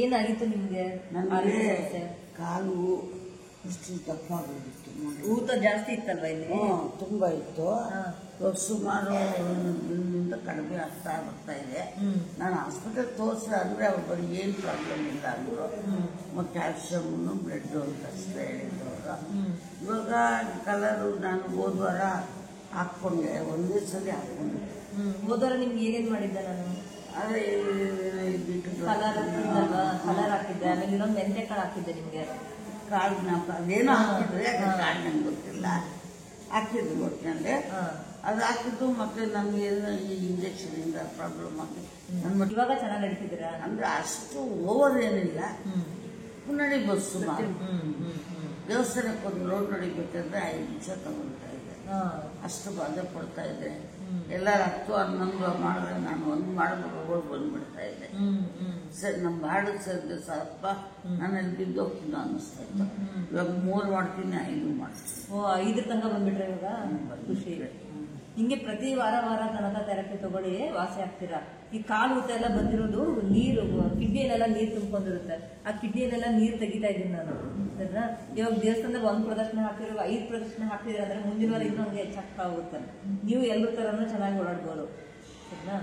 ಏನಾಗಿತ್ತು ನಿಮ್ಗೆ? ನನಗೆ ಕಾಲು ಇಷ್ಟು ದಪ್ಪ ಆಗಿತ್ತು, ಊತ ಜಾಸ್ತಿ ಇತ್ತಲ್ವಾ ಇಲ್ಲಿ? ತುಂಬಾ ಇತ್ತು. ಸುಮಾರು ದಿನದಿಂದ ಕಡಿಮೆ ಆಗ್ತಾ ಬರ್ತಾ ಇದೆ. ನಾನು ಹಾಸ್ಪಿಟಲ್ ತೋರಿಸಿದೆ, ಅಂದ್ರೆ ಅವ್ರು ಬರೀ ಏನು ಪ್ರಾಬ್ಲಮ್ ಇಲ್ಲ ಅಂದರು. ಮತ್ತು ಕ್ಯಾಲ್ಸಿಯಮ್ಮು ಬ್ಲಡ್ ಅಂತ ಅಷ್ಟೇ ಹೇಳಿದ್ರು ಅವರು. ಇವಾಗ ಕಲರು ನಾನು ಹೋದ್ವಾರ ಹಾಕ್ಕೊಂಡೆ, ಒಂದೇ ಸಲ ಹಾಕ್ಕೊಂಡೆ. ಹೋದ್ವಾರ ನಿಮ್ಗೆ ಏನೇನು ಮಾಡಿದ್ದೆ ನಾನು? ಅದೇ ಕಲರ್ ಹಾಕಿದ್ದೆ, ಆಮೇಲೆ ಇನ್ನೊಂದು ಮೆಂತೆ ಕಾಳು ಹಾಕಿದ್ದೆ ನಿಮ್ಗೆ. ಕಾಳನ್ನ ಅದೇನೋ ಹಾಕಿದ್ರೆ ಕಾಳು ನಂಗೆ ಗೊತ್ತಿಲ್ಲ, ಹಾಕಿದ್ದು ಒಟ್ಟಿನಲ್ಲಿ. ಅದು ಹಾಕಿದ್ದು ಮತ್ತೆ ನಮ್ಗೆ ಈ ಇಂಜೆಕ್ಷನ್ ಇಂದ ಪ್ರಾಬ್ಲಮ್ ಆಗಿ ಇವಾಗ ಚೆನ್ನಾಗಿ ನಡೀತಿದ್ದೀರಾ? ಅಂದ್ರೆ ಅಷ್ಟು ಓವರ್ ಏನಿಲ್ಲ. ನಡಿಬೋದು ಸುಮಾರು. ದೇವಸ್ಥಾನಕ್ಕೆ ಒಂದು ರೋಡ್ ನಡಿಬೇಕಂದ್ರೆ 5 ನಿಮಿಷ ತಗೊಳ್ತಾ ಇದೆ, ಅಷ್ಟು ಬಾಧೆ ಪಡ್ತಾ ಇದೆ. ಎಲ್ಲರೂ 10-11 ಮಾಡಿದ್ರೆ ನಾನು ಒಂದು ಮಾಡಿದ್ರೆ ಓಡ್ ಬಂದ್ಬಿಡ್ತಾ ಇದೆ. ಸರಿ, ನಮ್ಮ ಹಾಡು ಸೇರಿದ್ರೆ ಸ್ವಲ್ಪ ನಾನಲ್ಲಿ ಬಿದ್ದೋಗ್ತೀನಿ ಅನ್ನಿಸ್ತಾ ಇತ್ತು. ಇವಾಗ 3 ಮಾಡ್ತೀನಿ, 5 ಮಾಡ್ತೀನಿ. 5 ತನಕ ಬಂದ್ಬಿಟ್ರೆ ಇವಾಗ ಖುಷಿ ಇದೆ. ಹಿಂಗೆ ಪ್ರತಿ ವಾರ ತನಕ ಥೆರಪಿ ತಗೊಳ್ಳಿ, ವಾಸಿ ಆಗ್ತೀರಾ. ಈ ಕಾಲು ಊತ ಎಲ್ಲ ಬಂದಿರೋದು ನೀರು, ಕಿಡ್ನಿಯಲ್ಲೆಲ್ಲ ನೀರು ತುಂಬ್ಕೊಂಡಿರುತ್ತೆ. ಆ ಕಿಡ್ನಿಯಲ್ಲೆಲ್ಲ ನೀರು ತೆಗಿತಾ ಇದ್ದೀನಿ ನಾನು, ಸರಿನಾ? ಇವಾಗ ದೇವಸ್ಥಾನದಲ್ಲಿ 1 ಪ್ರದಕ್ಷಿಣೆ ಹಾಕಿರೋ 5 ಪ್ರದಕ್ಷಿಣೆ ಹಾಕಿದ್ರೆ ಅಂದ್ರೆ ಮುಂದಿನ ವಾರ ಇನ್ನೂ ಹಂಗೆ ಹೆಚ್ಚಾಗ್ತಾ ಹೋಗುತ್ತೆ. ನೀವು ಎಲ್ಲರೂ ತರನು ಚೆನ್ನಾಗಿ ಓಡಾಡ್ಬೋದು, ಸರಿನಾ?